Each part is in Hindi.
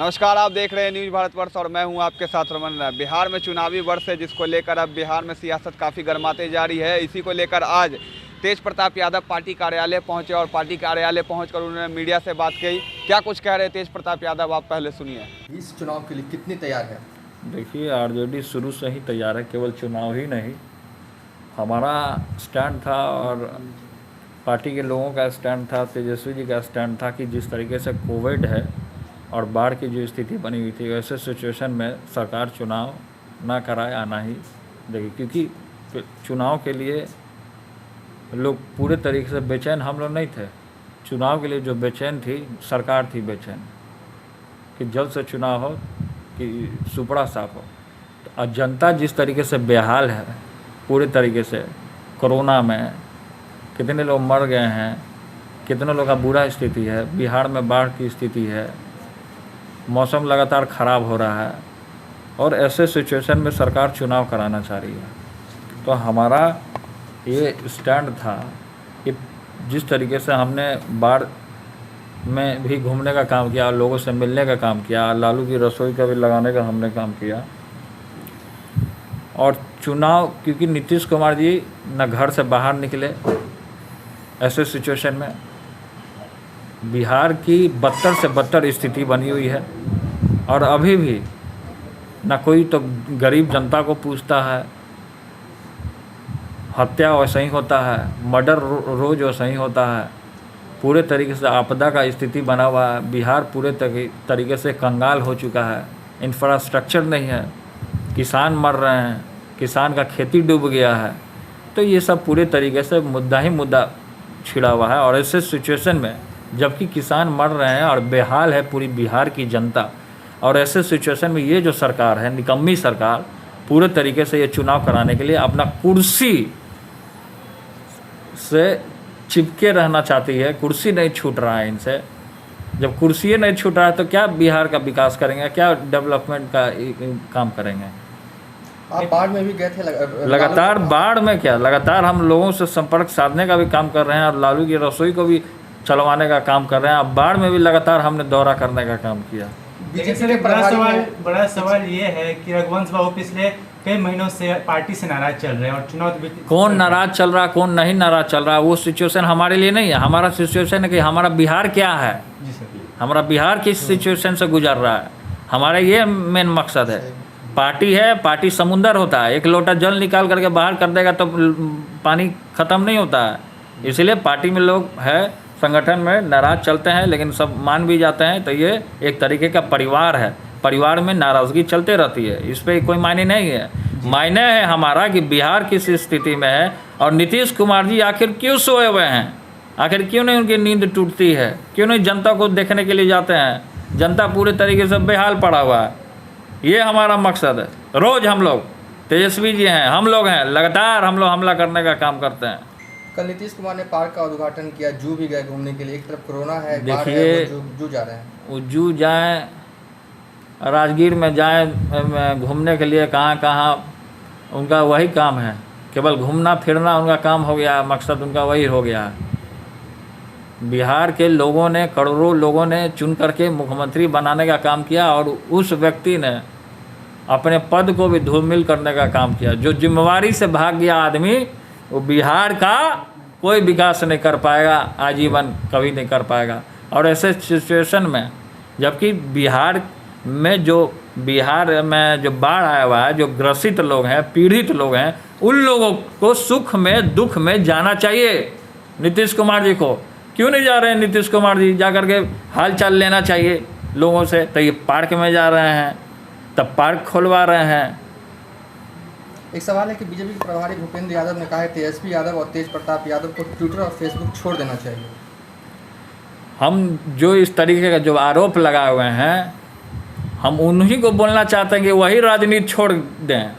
नमस्कार, आप देख रहे हैं न्यूज़ भारतवर्ष और मैं हूं आपके साथ रमन। बिहार में चुनावी वर्ष है, जिसको लेकर अब बिहार में सियासत काफ़ी गर्माते जा रही है। इसी को लेकर आज तेज प्रताप यादव पार्टी कार्यालय पहुंचे और पार्टी कार्यालय पहुंचकर उन्होंने मीडिया से बात की। क्या कुछ कह रहे तेज प्रताप यादव, आप पहले सुनिए। इस चुनाव के लिए कितनी तैयार है? देखिए, आरजेडी शुरू से ही तैयार है, केवल चुनाव ही नहीं। हमारा स्टैंड था और पार्टी के लोगों का स्टैंड था, तेजस्वी जी का स्टैंड था कि जिस तरीके से कोविड है और बाढ़ की जो स्थिति बनी हुई थी, वैसे सिचुएशन में सरकार चुनाव ना कराए आना ही देखिए, क्योंकि चुनाव के लिए लोग पूरे तरीके से बेचैन हम लोग नहीं थे। चुनाव के लिए जो बेचैन थी सरकार थी, बेचैन कि जल्द से चुनाव हो, कि सुपड़ा साफ हो। तो जनता जिस तरीके से बेहाल है पूरे तरीके से, कोरोना में कितने लोग मर गए हैं, कितने लोगों का बुरा स्थिति है, बिहार में बाढ़ की स्थिति है, मौसम लगातार ख़राब हो रहा है और ऐसे सिचुएशन में सरकार चुनाव कराना चाह रही है। तो हमारा ये स्टैंड था कि जिस तरीके से हमने बाढ़ में भी घूमने का काम किया, लोगों से मिलने का काम किया, लालू की रसोई का भी लगाने का हमने काम किया। और चुनाव, क्योंकि नीतीश कुमार जी न घर से बाहर निकले, ऐसे सिचुएशन में बिहार की बदतर से बदतर स्थिति बनी हुई है और अभी भी न कोई तो गरीब जनता को पूछता है, हत्या वैसा ही होता है, मर्डर रोज़ वैसा ही होता है, पूरे तरीके से आपदा का स्थिति बना हुआ है। बिहार पूरे तरीके से कंगाल हो चुका है, इंफ्रास्ट्रक्चर नहीं है, किसान मर रहे हैं, किसान का खेती डूब गया है। तो ये सब पूरे तरीके से मुद्दा ही मुद्दा छिड़ा हुआ है। और ऐसे सिचुएशन में जबकि किसान मर रहे हैं और बेहाल है पूरी बिहार की जनता, और ऐसे सिचुएशन में ये जो सरकार है, निकम्मी सरकार, पूरे तरीके से ये चुनाव कराने के लिए अपना कुर्सी से चिपके रहना चाहती है। कुर्सी नहीं छूट रहा है इनसे। जब कुर्सी नहीं छूट रहा है तो क्या बिहार का विकास करेंगे, क्या डेवलपमेंट का काम करेंगे? आप बाढ़ में भी गए थे लगातार बाढ़ में क्या, लगातार हम लोगों से संपर्क साधने का भी काम कर रहे हैं और लालू की रसोई को भी चलवाने का काम कर रहे हैं। अब बाढ़ में भी लगातार हमने दौरा करने का काम किया। बीजेपी के बड़ा सवाल ये है कि रघुवंश बाबू पिछले कई महीनों से पार्टी से नाराज चल रहे हैं और चुनाव कौन नाराज चल रहा, कौन नहीं नाराज चल रहा, वो सिचुएशन हमारे लिए नहीं है। हमारा सिचुएशन है कि हमारा बिहार क्या है, हमारा बिहार किस सिचुएशन से गुजर रहा है, हमारा ये मेन मकसद है। पार्टी है, पार्टी समुंदर होता है, एक लोटा जल निकाल करके बाहर कर देगा तो पानी ख़त्म नहीं होता है। इसलिए पार्टी में लोग है, संगठन में नाराज चलते हैं, लेकिन सब मान भी जाते हैं। तो ये एक तरीके का परिवार है, परिवार में नाराज़गी चलते रहती है, इस पर कोई मायने नहीं है। मायने है हमारा कि बिहार किस स्थिति में है और नीतीश कुमार जी आखिर क्यों सोए हुए हैं, आखिर क्यों नहीं उनकी नींद टूटती है, क्यों नहीं जनता को देखने के लिए जाते हैं। जनता पूरे तरीके से बेहाल पड़ा हुआ है, ये हमारा मकसद है। रोज़ हम लोग, तेजस्वी जी हैं, हम लोग हैं, लगातार हम लोग हमला करने का काम करते हैं। कल नीतीश कुमार ने पार्क का उद्घाटन किया, जू भी गए घूमने के लिए। एक तरफ कोरोना है, देखिए, जू जा रहे हैं, वो जू जाएँ, राजगीर में जाएँ घूमने के लिए, कहाँ कहाँ उनका वही काम है, केवल घूमना फिरना उनका काम हो गया, मकसद उनका वही हो गया। बिहार के लोगों ने, करोड़ों लोगों ने चुन करके मुख्यमंत्री बनाने का काम किया और उस व्यक्ति ने अपने पद को भी धूमिल करने का काम किया। जो जिम्मेवारी से भाग गया आदमी, वो बिहार का कोई विकास नहीं कर पाएगा, आजीवन कभी नहीं कर पाएगा। और ऐसे सिचुएशन में जबकि बिहार में जो बाढ़ आया हुआ है, जो ग्रसित लोग हैं, पीड़ित लोग हैं, उन लोगों को सुख में दुख में जाना चाहिए। नीतीश कुमार जी को क्यों नहीं जा रहे हैं? नीतीश कुमार जी जा कर के हाल चाल लेना चाहिए लोगों से। तो ये पार्क में जा रहे हैं, तब पार्क खोलवा रहे हैं। एक सवाल है कि बीजेपी के प्रभारी भूपेंद्र यादव ने कहा है तेजस्वी यादव और तेज प्रताप यादव को ट्विटर और फेसबुक छोड़ देना चाहिए। हम जो इस तरीके का जो आरोप लगाए हुए हैं, हम उन्हीं को बोलना चाहते हैं कि वही राजनीति छोड़ दें,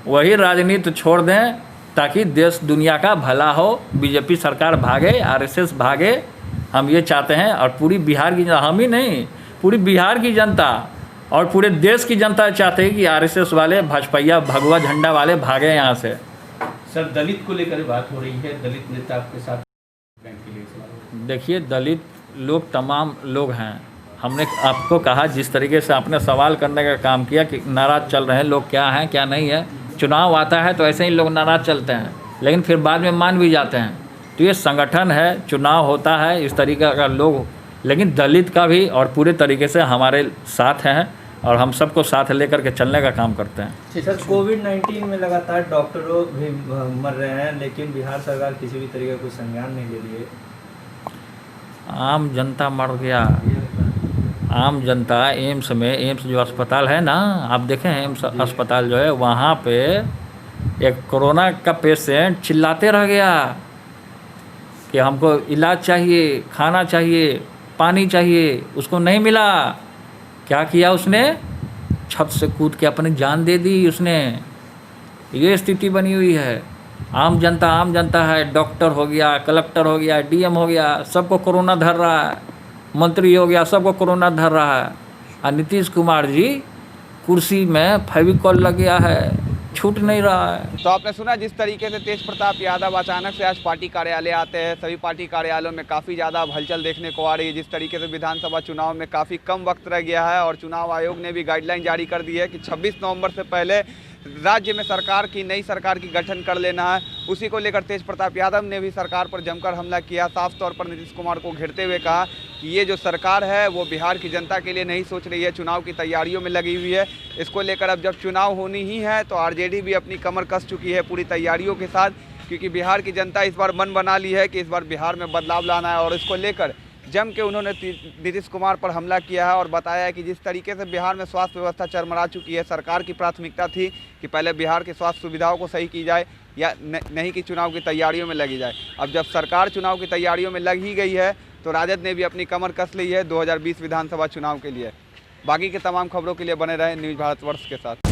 वही राजनीति छोड़ दें, ताकि देश दुनिया का भला हो, बीजेपी सरकार भागे, आरएसएस भागे। हम ये चाहते हैं। और पूरी बिहार की, हम ही नहीं, पूरी बिहार की जनता और पूरे देश की जनता चाहते हैं कि आरएसएस वाले, भाजपा भगवा झंडा वाले भागे यहाँ से। सर, दलित को लेकर बात हो रही है, दलित नेता आपके साथ। देखिए, दलित लोग तमाम लोग हैं, हमने आपको कहा जिस तरीके से आपने सवाल करने का काम किया कि नाराज़ चल रहे हैं लोग, क्या हैं क्या नहीं है। चुनाव आता है तो ऐसे ही लोग नाराज़ चलते हैं, लेकिन फिर बाद में मान भी जाते हैं। तो ये संगठन है, चुनाव होता है, इस तरीके का लोग, लेकिन दलित का भी और पूरे तरीके से हमारे साथ हैं और हम सबको साथ लेकर के चलने का काम करते हैं। सर, कोविड-19 में लगातार डॉक्टरों भी मर रहे हैं, लेकिन बिहार सरकार किसी भी तरीके का कोई संज्ञान नहीं ले रही है। आम जनता मर गया, आम जनता एम्स में, एम्स जो अस्पताल है ना, आप देखें एम्स अस्पताल जो है, वहाँ पे एक कोरोना का पेशेंट चिल्लाते रह गया कि हमको इलाज चाहिए, खाना चाहिए, पानी चाहिए, उसको नहीं मिला। क्या किया उसने? छत से कूद के अपनी जान दे दी उसने। ये स्थिति बनी हुई है। आम जनता है, डॉक्टर हो गया, कलेक्टर हो गया, डीएम हो गया, सबको कोरोना धर रहा है, मंत्री हो गया, सबको कोरोना धर रहा है। और नीतीश कुमार जी कुर्सी में फेविकॉल लग गया है, छूट नहीं रहा है। तो आपने सुना जिस तरीके से तेज प्रताप यादव अचानक से आज पार्टी कार्यालय आते हैं। सभी पार्टी कार्यालयों में काफ़ी ज़्यादा हलचल देखने को आ रही है। जिस तरीके से विधानसभा चुनाव में काफ़ी कम वक्त रह गया है और चुनाव आयोग ने भी गाइडलाइन जारी कर दी है कि 26 नवंबर से पहले राज्य में नई सरकार की गठन कर लेना है। उसी को लेकर तेज प्रताप यादव ने भी सरकार पर जमकर हमला किया। साफ तौर पर नीतीश कुमार को घेरते हुए कहा कि ये जो सरकार है वो बिहार की जनता के लिए नहीं सोच रही है, चुनाव की तैयारियों में लगी हुई है। इसको लेकर अब जब चुनाव होनी ही है तो आरजेडी भी अपनी कमर कस चुकी है पूरी तैयारियों के साथ, क्योंकि बिहार की जनता इस बार मन बना ली है कि इस बार बिहार में बदलाव लाना है। और इसको लेकर जम के उन्होंने नीतीश कुमार पर हमला किया है और बताया है कि जिस तरीके से बिहार में स्वास्थ्य व्यवस्था चरमरा चुकी है, सरकार की प्राथमिकता थी कि पहले बिहार की स्वास्थ्य सुविधाओं को सही की जाए या नहीं कि चुनाव की तैयारियों में लगी जाए। अब जब सरकार चुनाव की तैयारियों में लग ही गई है तो राजद ने भी अपनी कमर कस ली है 2020 विधानसभा चुनाव के लिए। बाकी के तमाम खबरों के लिए बने रहे न्यूज़ भारतवर्ष के साथ।